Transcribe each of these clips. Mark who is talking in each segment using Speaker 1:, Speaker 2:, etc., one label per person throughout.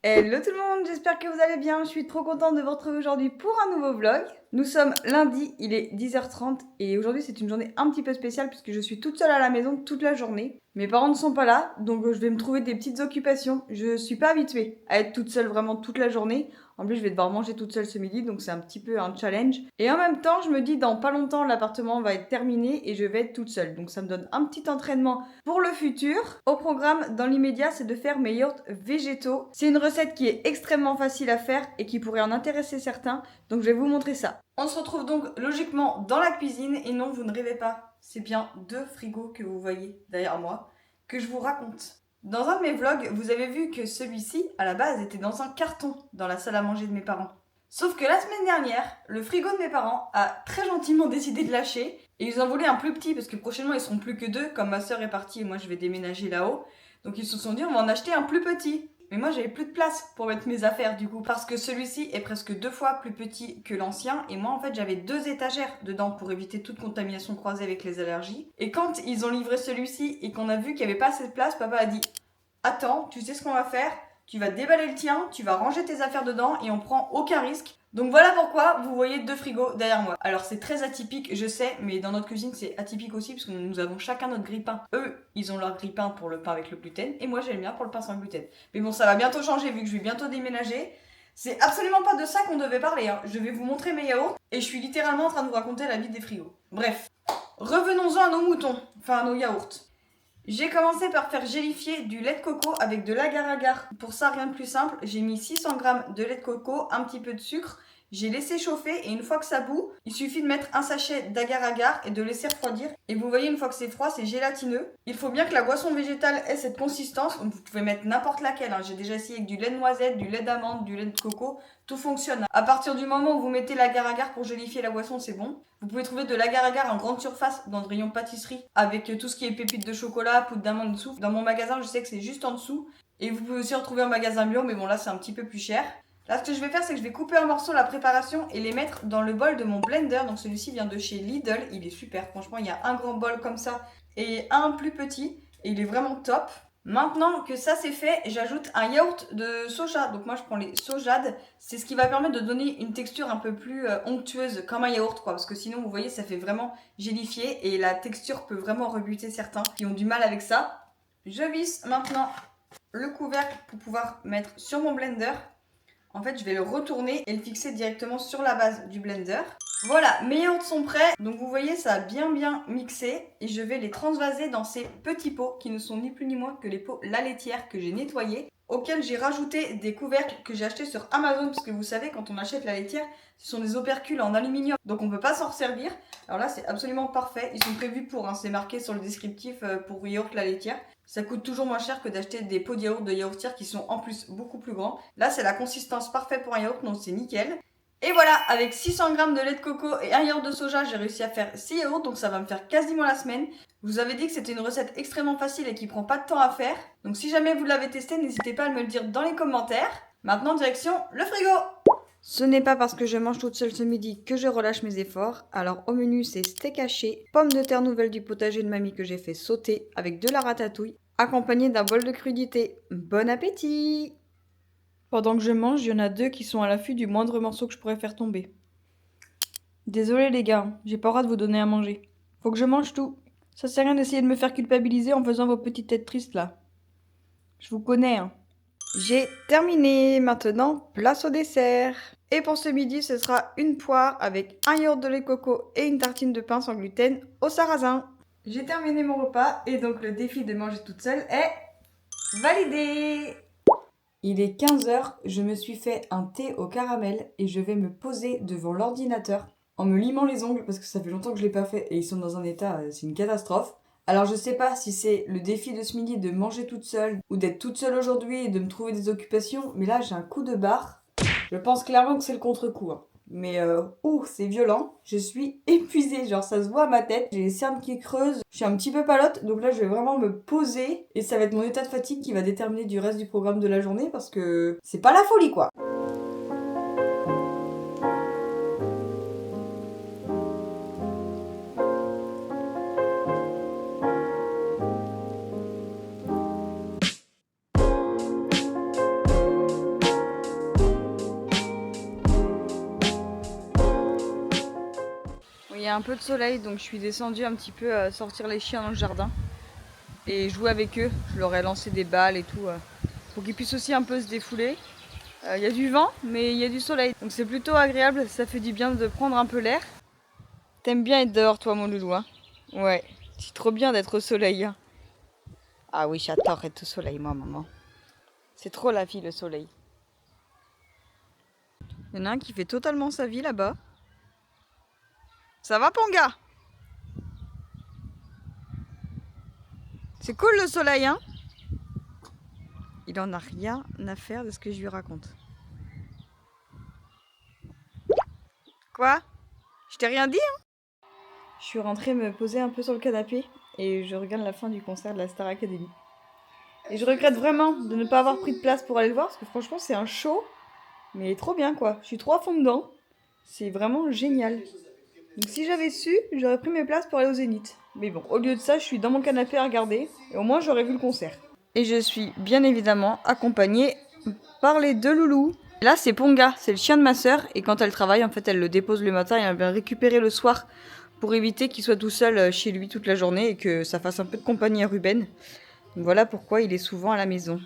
Speaker 1: Hello tout le monde, j'espère que vous allez bien. Je suis trop contente de vous retrouver aujourd'hui pour un nouveau vlog. Nous sommes lundi, il est 10h30 et aujourd'hui c'est une journée un petit peu spéciale puisque je suis toute seule à la maison toute la journée. Mes parents ne sont pas là, donc je vais me trouver des petites occupations. Je suis pas habituée à être toute seule vraiment toute la journée. En plus, je vais devoir manger toute seule ce midi, donc c'est un petit peu un challenge. Et en même temps, je me dis, dans pas longtemps, l'appartement va être terminé et je vais être toute seule. Donc ça me donne un petit entraînement pour le futur. Au programme, dans l'immédiat, c'est de faire mes yaourts végétaux. C'est une recette qui est extrêmement facile à faire et qui pourrait en intéresser certains, donc je vais vous montrer ça. On se retrouve donc logiquement dans la cuisine et non, vous ne rêvez pas. C'est bien deux frigos que vous voyez derrière moi que je vous raconte. Dans un de mes vlogs, vous avez vu que celui-ci, à la base, était dans un carton dans la salle à manger de mes parents. Sauf que la semaine dernière, le frigo de mes parents a très gentiment décidé de lâcher et ils en voulaient un plus petit parce que prochainement ils seront plus que deux, comme ma soeur est partie et moi je vais déménager là-haut. Donc ils se sont dit on va en acheter un plus petit. Mais moi j'avais plus de place pour mettre mes affaires du coup parce que celui-ci est presque 2 fois plus petit que l'ancien et moi en fait j'avais 2 étagères dedans pour éviter toute contamination croisée avec les allergies. Et quand ils ont livré celui-ci et qu'on a vu qu'il n'y avait pas assez de place, papa a dit attends, tu sais ce qu'on va faire? Tu vas déballer le tien, tu vas ranger tes affaires dedans et on prend aucun risque. Donc voilà pourquoi vous voyez deux frigos derrière moi. Alors c'est très atypique, je sais, mais dans notre cuisine c'est atypique aussi parce que nous avons chacun notre grille-pain. Eux, ils ont leur grille-pain pour le pain avec le gluten et moi j'ai le mien pour le pain sans gluten. Mais bon, ça va bientôt changer vu que je vais bientôt déménager. C'est absolument pas de ça qu'on devait parler, hein. Je vais vous montrer mes yaourts et je suis littéralement en train de vous raconter la vie des frigos. Bref, revenons-en à nos moutons, enfin à nos yaourts. J'ai commencé par faire gélifier du lait de coco avec de l'agar-agar. Pour ça, rien de plus simple, j'ai mis 600 g de lait de coco, un petit peu de sucre, j'ai laissé chauffer et une fois que ça bout, il suffit de mettre un sachet d'agar-agar et de laisser refroidir. Et vous voyez, une fois que c'est froid, c'est gélatineux. Il faut bien que la boisson végétale ait cette consistance. Vous pouvez mettre n'importe laquelle, hein. J'ai déjà essayé avec du lait de noisette, du lait d'amande, du lait de coco. Tout fonctionne. À partir du moment où vous mettez l'agar-agar pour gélifier la boisson, c'est bon. Vous pouvez trouver de l'agar-agar en grande surface dans le rayon pâtisserie avec tout ce qui est pépites de chocolat, poudre d'amande dessous. Dans mon magasin, je sais que c'est juste en dessous. Et vous pouvez aussi retrouver en magasin bio, mais bon là c'est un petit peu plus cher. Là ce que je vais faire c'est que je vais couper en morceaux la préparation et les mettre dans le bol de mon blender. Donc celui-ci vient de chez Lidl, il est super. Franchement il y a un grand bol comme ça et un plus petit et il est vraiment top. Maintenant que ça c'est fait, j'ajoute un yaourt de soja. Donc moi je prends les sojades. C'est ce qui va permettre de donner une texture un peu plus onctueuse, comme un yaourt quoi. Parce que sinon vous voyez ça fait vraiment gélifié et la texture peut vraiment rebuter certains qui ont du mal avec ça. Je visse maintenant le couvercle pour pouvoir mettre sur mon blender. En fait je vais le retourner et le fixer directement sur la base du blender. Voilà, mes yaourts sont prêts. Donc vous voyez, ça a bien mixé. Et je vais les transvaser dans ces petits pots qui ne sont ni plus ni moins que les pots La Laitière que j'ai nettoyés, auxquels j'ai rajouté des couvercles que j'ai achetés sur Amazon. Parce que vous savez, quand on achète La Laitière, ce sont des opercules en aluminium. Donc on ne peut pas s'en servir. Alors là, c'est absolument parfait. Ils sont prévus pour, hein, c'est marqué sur le descriptif pour yaourt La Laitière. Ça coûte toujours moins cher que d'acheter des pots de yaourt de yaourtière qui sont en plus beaucoup plus grands. Là, c'est la consistance parfaite pour un yaourt, donc c'est nickel. Et voilà, avec 600 g de lait de coco et un yaourt de soja, j'ai réussi à faire 6 yaourts, donc ça va me faire quasiment la semaine. Je vous avais dit que c'était une recette extrêmement facile et qui prend pas de temps à faire. Donc si jamais vous l'avez testé, n'hésitez pas à me le dire dans les commentaires. Maintenant, direction le frigo. Ce n'est pas parce que je mange toute seule ce midi que je relâche mes efforts. Alors au menu, c'est steak haché, pommes de terre nouvelles du potager de mamie que j'ai fait sauter avec de la ratatouille, accompagné d'un bol de crudité. Bon appétit! Pendant que je mange, il y en a deux qui sont à l'affût du moindre morceau que je pourrais faire tomber. Désolé les gars, j'ai pas le droit de vous donner à manger. Faut que je mange tout. Ça sert à rien d'essayer de me faire culpabiliser en faisant vos petites têtes tristes là. Je vous connais, hein. J'ai terminé. Maintenant, place au dessert. Et pour ce midi, ce sera une poire avec un yaourt de lait de coco et une tartine de pain sans gluten au sarrasin. J'ai terminé mon repas et donc le défi de manger toute seule est validé. Il est 15h, je me suis fait un thé au caramel et je vais me poser devant l'ordinateur en me limant les ongles parce que ça fait longtemps que je l'ai pas fait et ils sont dans un état, c'est une catastrophe. Alors je sais pas si c'est le défi de ce midi de manger toute seule ou d'être toute seule aujourd'hui et de me trouver des occupations, mais là j'ai un coup de barre. Je pense clairement que c'est le contre-coup, hein. Mais c'est violent. Je suis épuisée, genre ça se voit à ma tête. J'ai les cernes qui creusent. Je suis un petit peu palote, donc là je vais vraiment me poser et ça va être mon état de fatigue qui va déterminer du reste du programme de la journée parce que c'est pas la folie quoi. a un peu de soleil, donc je suis descendue un petit peu sortir les chiens dans le jardin et jouer avec eux. Je leur ai lancé des balles et tout pour qu'ils puissent aussi un peu se défouler. Il y a du vent, mais il y a du soleil, donc c'est plutôt agréable, ça fait du bien de prendre un peu l'air. T'aimes bien être dehors toi mon loulou, hein? Ouais, c'est trop bien d'être au soleil. Hein. Ah oui, j'adore être au soleil moi maman. C'est trop la vie le soleil. Il y en a un qui fait totalement sa vie là-bas. Ça va Ponga? C'est cool le soleil hein? Il en a rien à faire de ce que je lui raconte. Quoi? Je t'ai rien dit hein? Je suis rentrée me poser un peu sur le canapé et je regarde la fin du concert de la Star Academy. Et je regrette vraiment de ne pas avoir pris de place pour aller le voir parce que franchement c'est un show, mais trop bien quoi. Je suis trop à fond dedans. C'est vraiment génial. Donc si j'avais su, j'aurais pris mes places pour aller au Zénith. Mais bon, au lieu de ça, je suis dans mon canapé à regarder et au moins j'aurais vu le concert. Et je suis bien évidemment accompagnée par les deux loulous. Là c'est Ponga, c'est le chien de ma sœur et quand elle travaille, en fait elle le dépose le matin et elle vient le récupérer le soir pour éviter qu'il soit tout seul chez lui toute la journée et que ça fasse un peu de compagnie à Ruben. Donc voilà pourquoi il est souvent à la maison.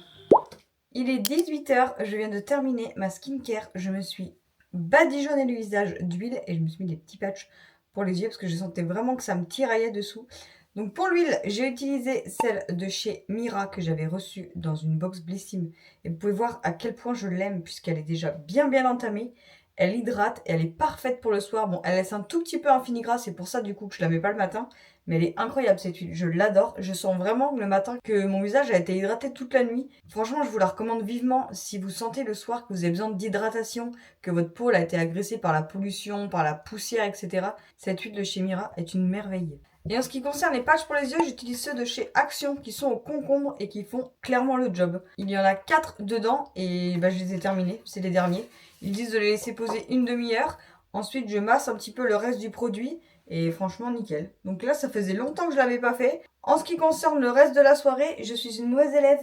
Speaker 1: Il est 18h, je viens de terminer ma skincare, je me suis badigeonné le visage d'huile et je me suis mis des petits patchs pour les yeux parce que je sentais vraiment que ça me tiraillait dessous. Donc pour l'huile, j'ai utilisé celle de chez Mira que j'avais reçue dans une box Blissim. Et vous pouvez voir à quel point je l'aime puisqu'elle est déjà bien entamée. Elle hydrate et elle est parfaite pour le soir. Bon, elle laisse un tout petit peu un fini gras, c'est pour ça du coup que je la mets pas le matin. Mais elle est incroyable cette huile, je l'adore. Je sens vraiment le matin que mon visage a été hydraté toute la nuit. Franchement, je vous la recommande vivement si vous sentez le soir que vous avez besoin d'hydratation, que votre peau a été agressée par la pollution, par la poussière, etc. Cette huile de chez Mira est une merveille. Et en ce qui concerne les patchs pour les yeux, j'utilise ceux de chez Action qui sont au concombre et qui font clairement le job. Il y en a 4 dedans et je les ai terminés, c'est les derniers. Ils disent de les laisser poser une demi-heure. Ensuite, je masse un petit peu le reste du produit et franchement nickel. Donc là, ça faisait longtemps que je l'avais pas fait. En ce qui concerne le reste de la soirée, je suis une mauvaise élève.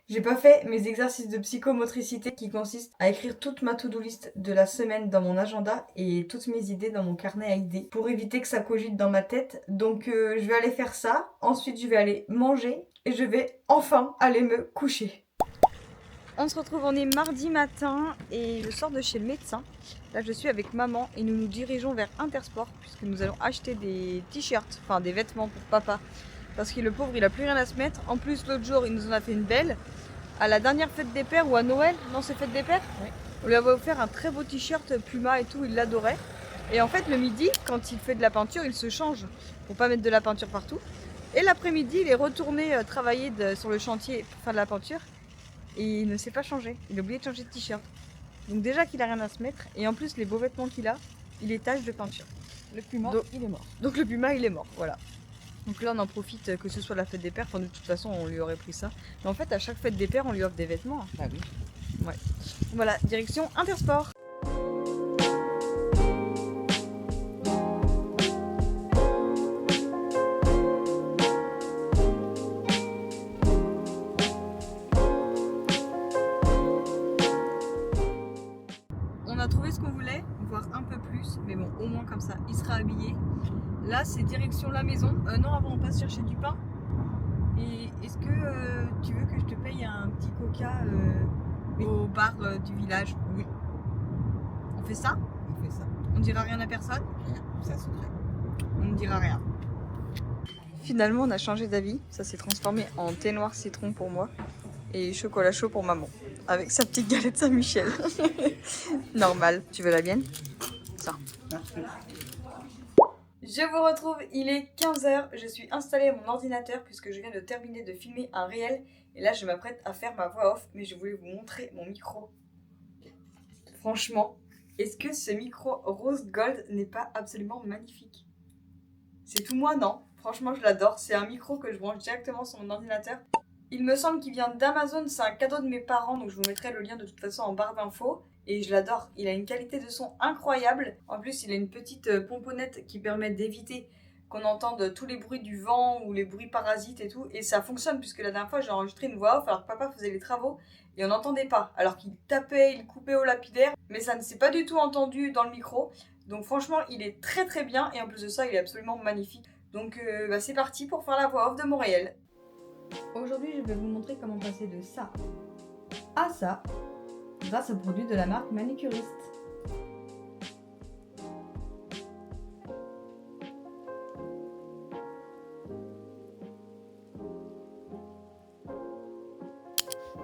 Speaker 1: J'ai pas fait mes exercices de psychomotricité qui consistent à écrire toute ma to-do list de la semaine dans mon agenda et toutes mes idées dans mon carnet à idées pour éviter que ça cogite dans ma tête. Donc je vais aller faire ça. Ensuite, je vais aller manger et je vais enfin aller me coucher. On se retrouve, on est mardi matin et je sors de chez le médecin. Là, je suis avec maman et nous nous dirigeons vers Intersport puisque nous allons acheter des t-shirts, enfin des vêtements pour papa. Parce que le pauvre, il a plus rien à se mettre. En plus, l'autre jour, il nous en a fait une belle. À la dernière fête des pères ou à Noël, non, c'est fête des pères, oui. On lui avait offert un très beau t-shirt Puma et tout, il l'adorait. Et en fait, le midi, quand il fait de la peinture, il se change pour pas mettre de la peinture partout. Et l'après-midi, il est retourné travailler sur le chantier pour faire de la peinture. Et il ne s'est pas changé. Il a oublié de changer de t-shirt. Donc déjà qu'il a rien à se mettre. Et en plus, les beaux vêtements qu'il a, il est tache de peinture.
Speaker 2: Le Puma, il est mort.
Speaker 1: Donc le Puma, il est mort, voilà. Donc là, on en profite que ce soit la fête des pères. Enfin, de toute façon, on lui aurait pris ça. Mais en fait, à chaque fête des pères, on lui offre des vêtements.
Speaker 2: Ah oui.
Speaker 1: Ouais. Voilà, direction Intersport. On a trouvé ce qu'on voulait, voire un peu plus. Mais bon, au moins comme ça, il sera habillé. Là, c'est direction la maison. Non, avant, on passe chercher du pain. Et est-ce que tu veux que je te paye un petit coca oui. Au bar du village?
Speaker 2: Oui.
Speaker 1: On fait ça?
Speaker 2: On fait ça.
Speaker 1: On dira rien à personne?
Speaker 2: Rien, c'est un secret.
Speaker 1: On ne dira rien. Finalement, on a changé d'avis. Ça s'est transformé en thé noir citron pour moi et chocolat chaud pour maman. Avec sa petite galette Saint-Michel. Normal. Tu veux la mienne? Ça.
Speaker 2: Merci.
Speaker 1: Je vous retrouve, il est 15h, je suis installée à mon ordinateur puisque je viens de terminer de filmer un réel et là je m'apprête à faire ma voix off, mais je voulais vous montrer mon micro. Franchement, est-ce que ce micro rose gold n'est pas absolument magnifique? C'est tout moi, non? Franchement, je l'adore, c'est un micro que je branche directement sur mon ordinateur. Il me semble qu'il vient d'Amazon, c'est un cadeau de mes parents, donc je vous mettrai le lien de toute façon en barre d'infos. Et je l'adore, il a une qualité de son incroyable. En plus, il a une petite pomponnette qui permet d'éviter qu'on entende tous les bruits du vent ou les bruits parasites et tout. Et ça fonctionne puisque la dernière fois, j'ai enregistré une voix off alors que papa faisait les travaux et on n'entendait pas. Alors qu'il tapait, il coupait au lapidaire, mais ça ne s'est pas du tout entendu dans le micro. Donc franchement, il est très très bien et en plus de ça, il est absolument magnifique. Donc c'est parti pour faire la voix off de mon réel. Aujourd'hui, je vais vous montrer comment passer de ça à ça grâce aux produits de la marque Manicuriste.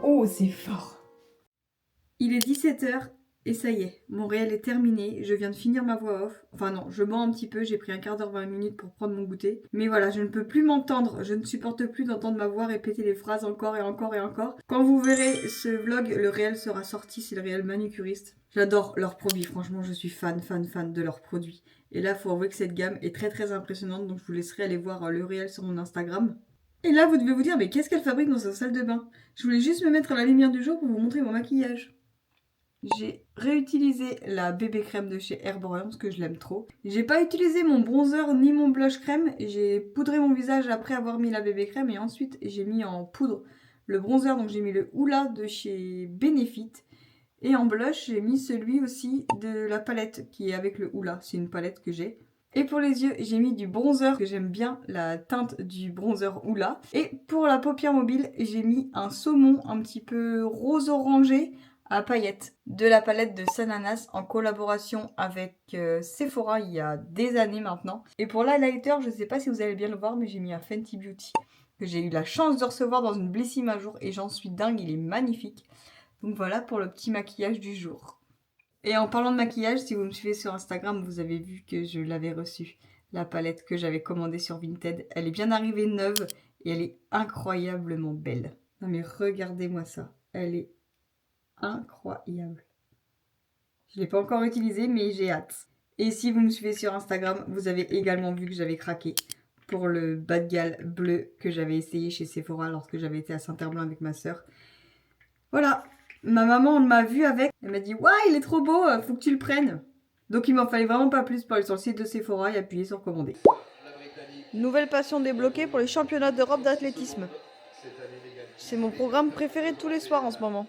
Speaker 1: Oh, c'est fort! Il est 17h et ça y est, mon réel est terminé. Je viens de finir ma voix off. Enfin non, je mens un petit peu, j'ai pris un quart d'heure, 20 minutes pour prendre mon goûter. Mais voilà, je ne peux plus m'entendre. Je ne supporte plus d'entendre ma voix répéter les phrases encore et encore et encore. Quand vous verrez ce vlog, le réel sera sorti, c'est le réel Manicuriste. J'adore leurs produits, franchement, je suis fan de leurs produits. Et là, faut avouer que cette gamme est très très impressionnante, donc je vous laisserai aller voir le réel sur mon Instagram. Et là, vous devez vous dire, mais qu'est-ce qu'elle fabrique dans sa salle de bain? Je voulais juste me mettre à la lumière du jour pour vous montrer mon maquillage. J'ai réutilisé la bébé crème de chez Herborian parce que je l'aime trop. J'ai pas utilisé mon bronzer ni mon blush crème. J'ai poudré mon visage après avoir mis la bébé crème et ensuite j'ai mis en poudre le bronzer. Donc j'ai mis le Hoola de chez Benefit. Et en blush, j'ai mis celui aussi de la palette qui est avec le Hoola. C'est une palette que j'ai. Et pour les yeux, j'ai mis du bronzer, que j'aime bien la teinte du bronzer Hoola. Et pour la paupière mobile, j'ai mis un saumon un petit peu rose orangé à paillettes de la palette de Sananas en collaboration avec Sephora il y a des années maintenant. Et pour l'highlighter, je ne sais pas si vous allez bien le voir, mais j'ai mis un Fenty Beauty que j'ai eu la chance de recevoir dans une Blissime un jour et j'en suis dingue, il est magnifique. Donc voilà pour le petit maquillage du jour. Et en parlant de maquillage, si vous me suivez sur Instagram, vous avez vu que je l'avais reçue. La palette que j'avais commandée sur Vinted. Elle est bien arrivée neuve et elle est incroyablement belle. Non mais regardez-moi ça. Elle est incroyable. Je ne l'ai pas encore utilisée mais j'ai hâte. Et si vous me suivez sur Instagram, vous avez également vu que j'avais craqué pour le bas de galle bleu que j'avais essayé chez Sephora lorsque j'avais été à Saint-Herblain avec ma soeur. Voilà. Ma maman m'a vu avec, elle m'a dit « Ouais, il est trop beau, faut que tu le prennes !» Donc il m'en fallait vraiment pas plus pour aller sur le site de Sephora et appuyer sur commander. Nouvelle passion débloquée pour les championnats d'Europe d'athlétisme. C'est mon programme préféré de tous les soirs en ce moment.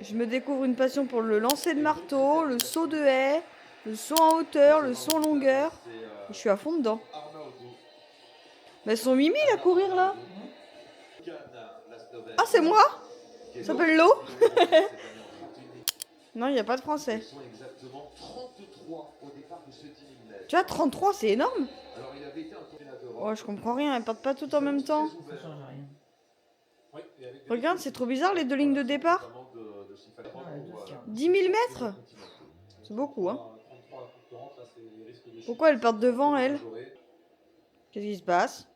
Speaker 1: Je me découvre une passion pour le lancer de marteau, le saut de haie, le saut en hauteur, le saut en longueur. Je suis à fond dedans. Mais elles sont 8000 à courir là. Ah, c'est moi? Ça s'appelle l'eau? Non, il n'y a pas de français. Tu vois, 33, c'est énorme. Oh, je comprends rien, elles partent pas toutes en même temps. Regarde, c'est trop bizarre les deux lignes de départ. 10 000 mètres? C'est beaucoup, hein. Pourquoi elles partent devant, elles? Qu'est-ce qui se passe?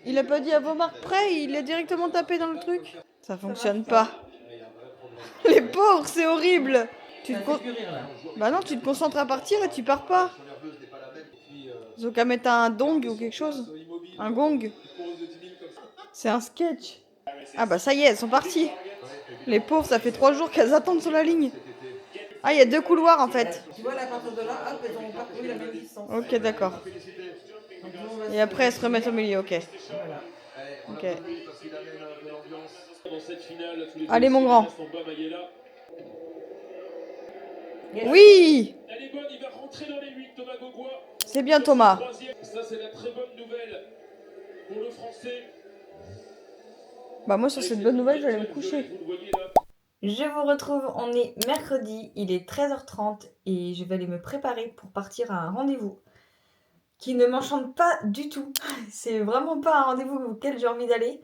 Speaker 1: Il a pas dit à vos marques près, il est directement tapé dans le truc. Ça fonctionne pas. Les pauvres, c'est horrible. Bah non, tu te concentres à partir et tu pars pas. Ils ont qu'à mettre un dong ou quelque chose. Un gong. C'est un sketch. Ah bah ça y est, elles sont parties. Les pauvres, ça fait 3 jours qu'elles attendent sur la ligne. Ah, il y a 2 couloirs en fait.
Speaker 2: Tu vois, là, à partir de là, hop, elles ont parcouru la même distance.
Speaker 1: Ok, d'accord. Et après, elles se remettent au milieu, ok.
Speaker 2: Voilà.
Speaker 1: Ok. Allez, mon grand. Oui!
Speaker 3: Elle est bonne, il va rentrer dans les 8, Thomas Gaugois.
Speaker 1: C'est bien, Thomas.
Speaker 3: Ça, c'est la très bonne nouvelle pour le français.
Speaker 1: Bah, moi, sur cette bonne nouvelle, je vais aller me coucher. Je vous retrouve, on est mercredi, il est 13h30 et je vais aller me préparer pour partir à un rendez-vous qui ne m'enchante pas du tout. C'est vraiment pas un rendez-vous auquel j'ai envie d'aller,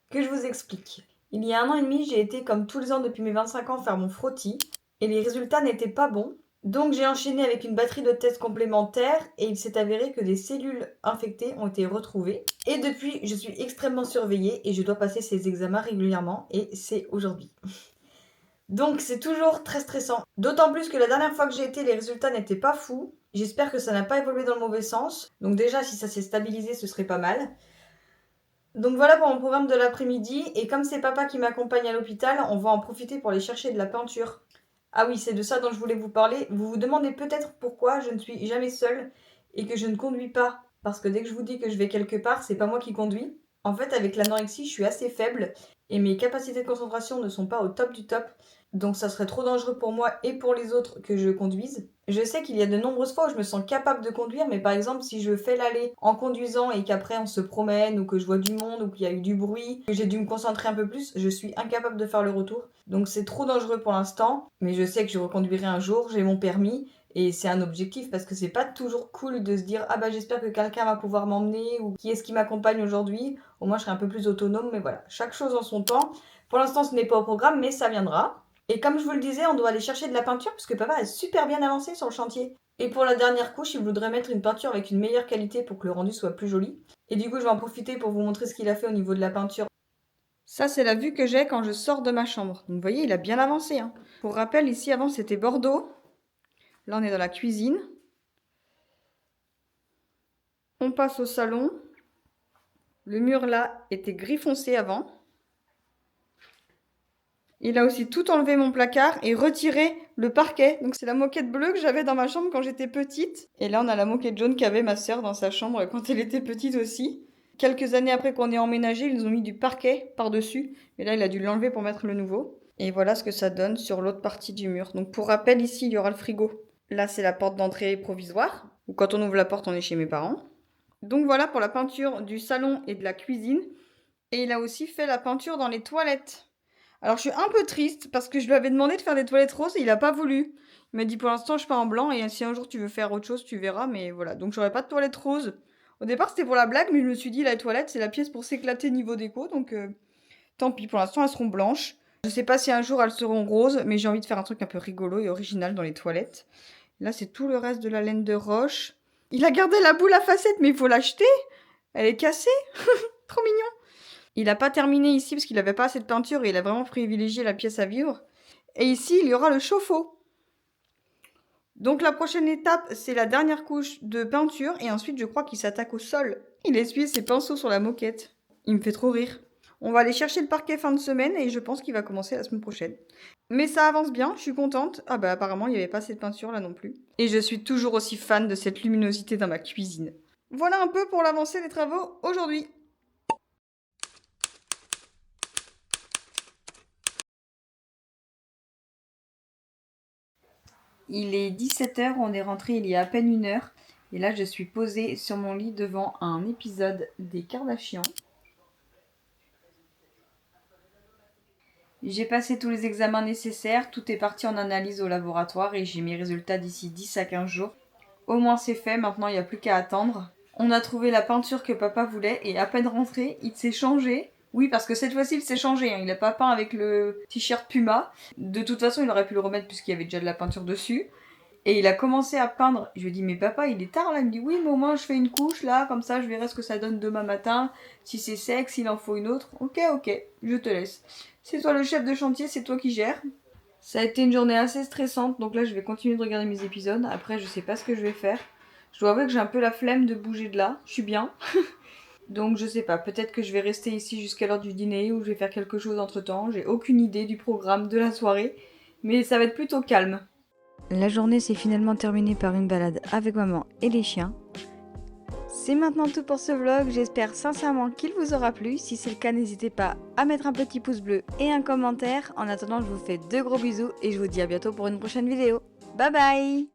Speaker 1: que je vous explique. Il y a 1 an et demi, j'ai été comme tous les ans depuis mes 25 ans faire mon frottis et les résultats n'étaient pas bons. Donc j'ai enchaîné avec une batterie de tests complémentaires et il s'est avéré que des cellules infectées ont été retrouvées. Et depuis, je suis extrêmement surveillée et je dois passer ces examens régulièrement et c'est aujourd'hui. Donc c'est toujours très stressant. D'autant plus que la dernière fois que j'ai été, les résultats n'étaient pas fous. J'espère que ça n'a pas évolué dans le mauvais sens. Donc déjà, si ça s'est stabilisé, ce serait pas mal. Donc voilà pour mon programme de l'après-midi. Et comme c'est papa qui m'accompagne à l'hôpital, on va en profiter pour aller chercher de la peinture. Ah oui, c'est de ça dont je voulais vous parler. Vous vous demandez peut-être pourquoi je ne suis jamais seule et que je ne conduis pas. Parce que dès que je vous dis que je vais quelque part, c'est pas moi qui conduis. En fait, avec l'anorexie, je suis assez faible et mes capacités de concentration ne sont pas au top du top. Donc ça serait trop dangereux pour moi et pour les autres que je conduise. Je sais qu'il y a de nombreuses fois où je me sens capable de conduire, mais par exemple si je fais l'aller en conduisant et qu'après on se promène ou que je vois du monde ou qu'il y a eu du bruit, que j'ai dû me concentrer un peu plus, je suis incapable de faire le retour. Donc c'est trop dangereux pour l'instant, mais je sais que je reconduirai un jour, j'ai mon permis. Et c'est un objectif parce que c'est pas toujours cool de se dire ah bah j'espère que quelqu'un va pouvoir m'emmener ou qui est-ce qui m'accompagne aujourd'hui. Au moins je serai un peu plus autonome, mais voilà, chaque chose en son temps. Pour l'instant ce n'est pas au programme, mais ça viendra. Et comme je vous le disais, on doit aller chercher de la peinture parce que papa est super bien avancé sur le chantier. Et pour la dernière couche, il voudrait mettre une peinture avec une meilleure qualité pour que le rendu soit plus joli. Et du coup, je vais en profiter pour vous montrer ce qu'il a fait au niveau de la peinture. Ça, c'est la vue que j'ai quand je sors de ma chambre. Donc vous voyez, il a bien avancé. Hein. Pour rappel, ici avant c'était Bordeaux. Là, on est dans la cuisine. On passe au salon. Le mur là était gris foncé avant. Il a aussi tout enlevé mon placard et retiré le parquet. Donc c'est la moquette bleue que j'avais dans ma chambre quand j'étais petite. Et là on a la moquette jaune qu'avait ma sœur dans sa chambre quand elle était petite aussi. Quelques années après qu'on ait emménagé, ils ont mis du parquet par-dessus. Mais là il a dû l'enlever pour mettre le nouveau. Et voilà ce que ça donne sur l'autre partie du mur. Donc pour rappel, ici il y aura le frigo. Là c'est la porte d'entrée provisoire. Ou quand on ouvre la porte on est chez mes parents. Donc voilà pour la peinture du salon et de la cuisine. Et il a aussi fait la peinture dans les toilettes. Alors je suis un peu triste parce que je lui avais demandé de faire des toilettes roses et il a pas voulu. Il m'a dit pour l'instant je peins en blanc et si un jour tu veux faire autre chose tu verras, mais voilà. Donc j'aurais pas de toilettes roses. Au départ c'était pour la blague, mais je me suis dit la toilette c'est la pièce pour s'éclater niveau déco, donc tant pis, pour l'instant elles seront blanches. Je sais pas si un jour elles seront roses, mais j'ai envie de faire un truc un peu rigolo et original dans les toilettes. Là c'est tout le reste de la laine de roche. Il a gardé la boule à facettes mais il faut l'acheter. Elle est cassée. Trop mignon. Il n'a pas terminé ici parce qu'il n'avait pas assez de peinture et il a vraiment privilégié la pièce à vivre. Et ici, il y aura le chauffe-eau. Donc la prochaine étape, c'est la dernière couche de peinture et ensuite je crois qu'il s'attaque au sol. Il essuie ses pinceaux sur la moquette. Il me fait trop rire. On va aller chercher le parquet fin de semaine et je pense qu'il va commencer la semaine prochaine. Mais ça avance bien, je suis contente. Ah bah apparemment il n'y avait pas assez de peinture là non plus. Et je suis toujours aussi fan de cette luminosité dans ma cuisine. Voilà un peu pour l'avancée des travaux aujourd'hui. Il est 17h, on est rentré il y a à peine 1 heure. Et là, je suis posée sur mon lit devant un épisode des Kardashians. J'ai passé tous les examens nécessaires, tout est parti en analyse au laboratoire et j'ai mes résultats d'ici 10 à 15 jours. Au moins c'est fait, maintenant il n'y a plus qu'à attendre. On a trouvé la peinture que papa voulait et à peine rentré, il s'est changé. Oui, parce que cette fois-ci, il s'est changé. Hein. Il n'a pas peint avec le t-shirt Puma. De toute façon, il aurait pu le remettre puisqu'il y avait déjà de la peinture dessus. Et il a commencé à peindre. Je lui ai dit, mais papa, il est tard là. Il me dit, oui, mais au moins, je fais une couche là. Comme ça, je verrai ce que ça donne demain matin. Si c'est sec, s'il en faut une autre. Ok, je te laisse. C'est toi le chef de chantier, c'est toi qui gères. Ça a été une journée assez stressante. Donc là, je vais continuer de regarder mes épisodes. Après, je sais pas ce que je vais faire. Je dois avouer que j'ai un peu la flemme de bouger de là. Je suis bien. Donc je sais pas, peut-être que je vais rester ici jusqu'à l'heure du dîner ou je vais faire quelque chose entre temps. J'ai aucune idée du programme de la soirée, mais ça va être plutôt calme. La journée s'est finalement terminée par une balade avec maman et les chiens. C'est maintenant tout pour ce vlog, j'espère sincèrement qu'il vous aura plu. Si c'est le cas, n'hésitez pas à mettre un petit pouce bleu et un commentaire. En attendant, je vous fais de gros bisous et je vous dis à bientôt pour une prochaine vidéo. Bye bye!